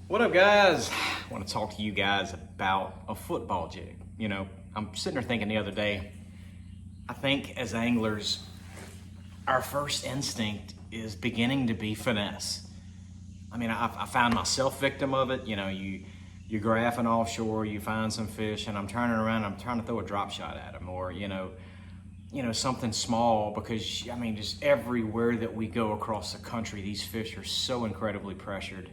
What up, guys? I want to talk to you guys about a football jig. You know, I'm sitting there thinking the other day, I think as anglers, our first instinct is beginning to be finesse. I mean, I found myself victim of it. You know, you're graphing offshore, you find some fish, and I'm turning around, I'm trying to throw a drop shot at them, or something small, because I mean, just everywhere that we go across the country, these fish are so incredibly pressured.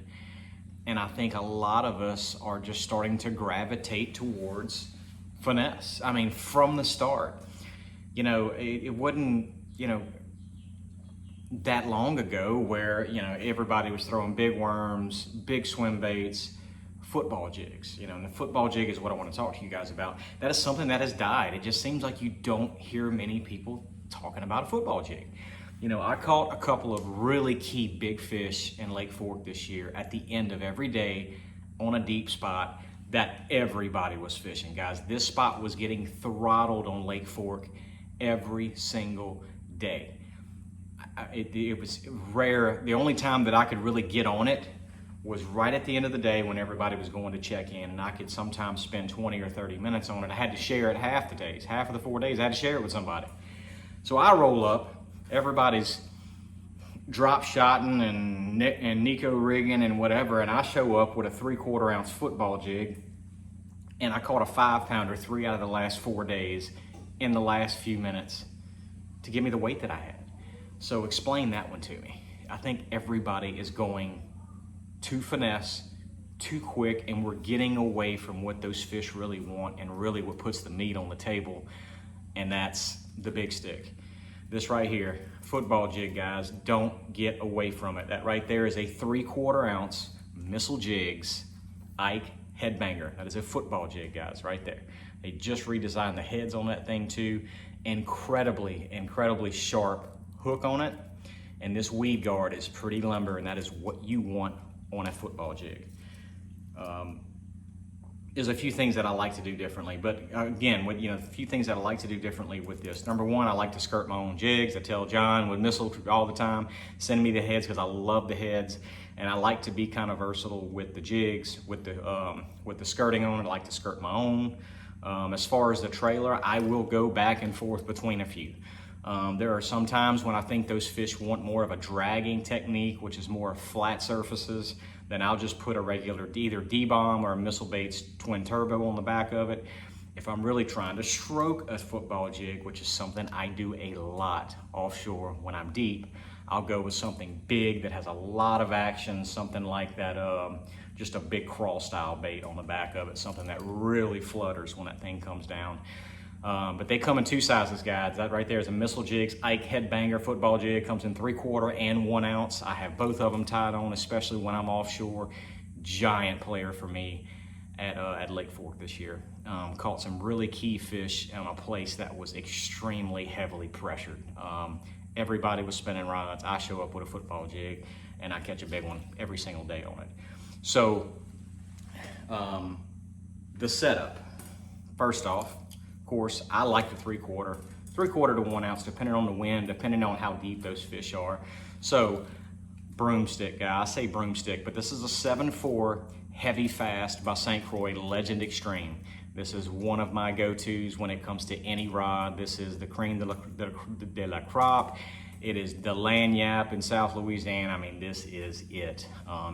And I think a lot of us are just starting to gravitate towards finesse. I mean, from the start, it wasn't, that long ago where, everybody was throwing big worms, big swim baits, football jigs, and the football jig is what I want to talk to you guys about. That is something that has died. It just seems like you don't hear many people talking about a football jig. I caught a couple of really key big fish in Lake Fork this year at the end of every day on a deep spot that everybody was fishing. Guys, this spot was getting throttled on Lake Fork every single day. It was rare. The only time that I could really get on it was right at the end of the day when everybody was going to check in, and I could sometimes spend 20 or 30 minutes on it. I had to share it half the days. Half of the 4 days, I had to share it with somebody. So I roll up. Everybody's drop shotting and Nico rigging and whatever, and I show up with a 3/4 ounce football jig, and I caught a 5-pounder 3 out of the last 4 days in the last few minutes to give me the weight that I had. So explain that one to me. I think everybody is going too finesse, too quick, and we're getting away from what those fish really want and really what puts the meat on the table, and that's the big stick. This right here, football jig, guys, don't get away from it. That right there is a 3/4 ounce Missile Jigs Ike Headbanger. That is a football jig, guys, right there. They just redesigned the heads on that thing too. Incredibly sharp hook on it. And this weed guard is pretty lumber, and that is what you want on a football jig. There's a few things that I like to do differently, but again, a few things that I like to do differently with this. Number one, I like to skirt my own jigs. I tell John with Missile all the time, send me the heads because I love the heads, and I like to be kind of versatile with the jigs, with the skirting on it. I like to skirt my own. As far as the trailer, I will go back and forth between a few. There are some times when I think those fish want more of a dragging technique, which is more flat surfaces. Then I'll just put a regular either D-bomb or a Missile Baits twin turbo on the back of it. If I'm really trying to stroke a football jig, which is something I do a lot offshore when I'm deep, I'll go with something big that has a lot of action, something like that, just a big crawl style bait on the back of it, something that really flutters when that thing comes down. But they come in two sizes, guys. That right there is a Missile Jigs Ike Headbanger football jig. Comes in 3/4 and 1 ounce. I have both of them tied on, especially when I'm offshore. Giant player for me at Lake Fork this year. Caught some really key fish on a place that was extremely heavily pressured. Everybody was spinning rods. I show up with a football jig, and I catch a big one every single day on it. So the setup, first off, of course, I like the 3/4 to 1 ounce, depending on the wind, depending on how deep those fish are. So, broomstick, guy. I say broomstick, but this is a 7.4 Heavy Fast by St. Croix Legend Extreme. This is one of my go-tos when it comes to any rod. This is the Cream de la Crop. It is the Lanyap in South Louisiana. I mean, this is it.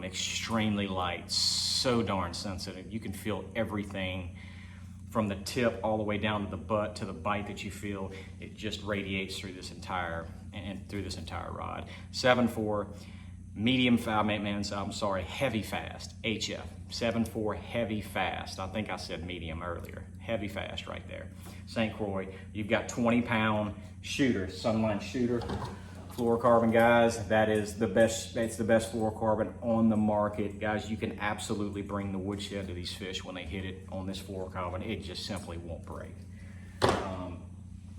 Extremely light, so darn sensitive. You can feel everything from the tip all the way down to the butt to the bite that you feel. It just radiates through this entire rod. 7.4 medium heavy fast, HF. 7.4 heavy fast. I think I said medium earlier. Heavy fast right there. St. Croix. You've got 20-pound shooter, Sunline shooter. Fluorocarbon, guys, that is the best. That's the best fluorocarbon on the market, guys. You can absolutely bring the woodshed to these fish when they hit it on this fluorocarbon. It just simply won't break.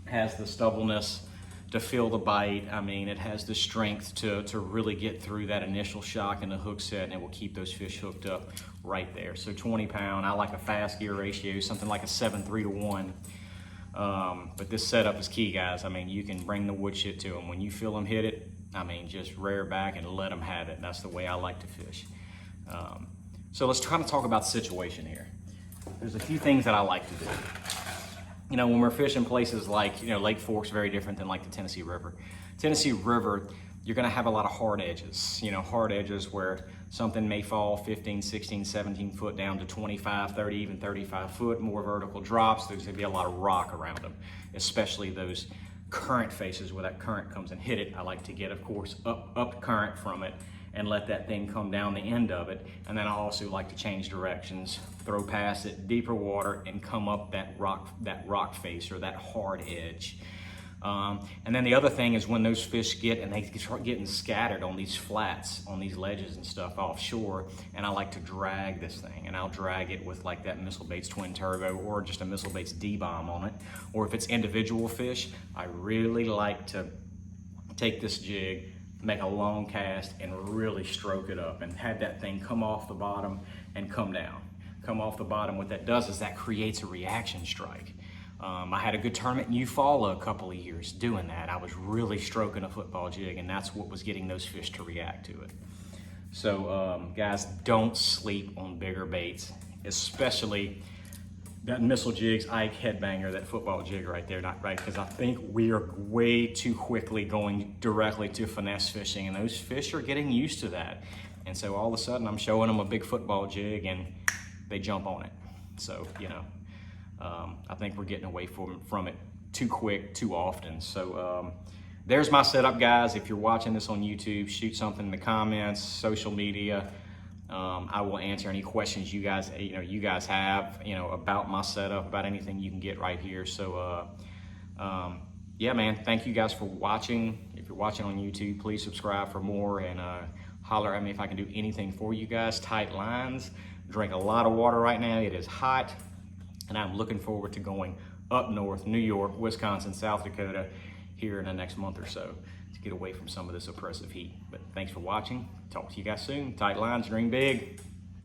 Has the stubbleness to feel the bite. I mean, it has the strength to really get through that initial shock in the hook set, and it will keep those fish hooked up right there. So 20-pound. I like a fast gear ratio, something like a 7.3 to 1. But this setup is key, guys. I mean, you can bring the wood shit to them. When you feel them hit it, I mean, just rear back and let them have it. That's the way I like to fish. So let's kind of talk about the situation here. There's a few things that I like to do. You know, when we're fishing places like, you know, Lake Fork's very different than like the Tennessee River. Tennessee River, you're gonna have a lot of hard edges, you know, hard edges where something may fall 15, 16, 17 foot down to 25, 30, even 35 foot, more vertical drops. There's gonna be a lot of rock around them, especially those current faces where that current comes and hit it. I like to get, of course, up current from it and let that thing come down the end of it. And then I also like to change directions, throw past it, deeper water, and come up that rock face or that hard edge. And then the other thing is when those fish they start getting scattered on these flats, on these ledges and stuff offshore, and I like to drag this thing, and I'll drag it with like that Missile Baits Twin Turbo or just a Missile Baits D-Bomb on it. Or if it's individual fish, I really like to take this jig, make a long cast, and really stroke it up and have that thing come off the bottom and come down. Come off the bottom. What that does is that creates a reaction strike. I had a good tournament in Eufaula a couple of years doing that. I was really stroking a football jig, and that's what was getting those fish to react to it. So guys, don't sleep on bigger baits, especially that Missile Jigs Ike Headbanger, that football jig right there, because I think we are way too quickly going directly to finesse fishing, and those fish are getting used to that. And so all of a sudden I'm showing them a big football jig and they jump on it. So, you know, I think we're getting away from it too quick, too often. So there's my setup, guys. If you're watching this on YouTube, shoot something in the comments, social media. I will answer any questions you guys have, about my setup, about anything you can get right here. So yeah, man, thank you guys for watching. If you're watching on YouTube, please subscribe for more, and holler at me if I can do anything for you guys. Tight lines. Drink a lot of water right now. It is hot, and I'm looking forward to going up north, New York, Wisconsin, South Dakota, here in the next month or so to get away from some of this oppressive heat. But thanks for watching. Talk to you guys soon. Tight lines, dream big.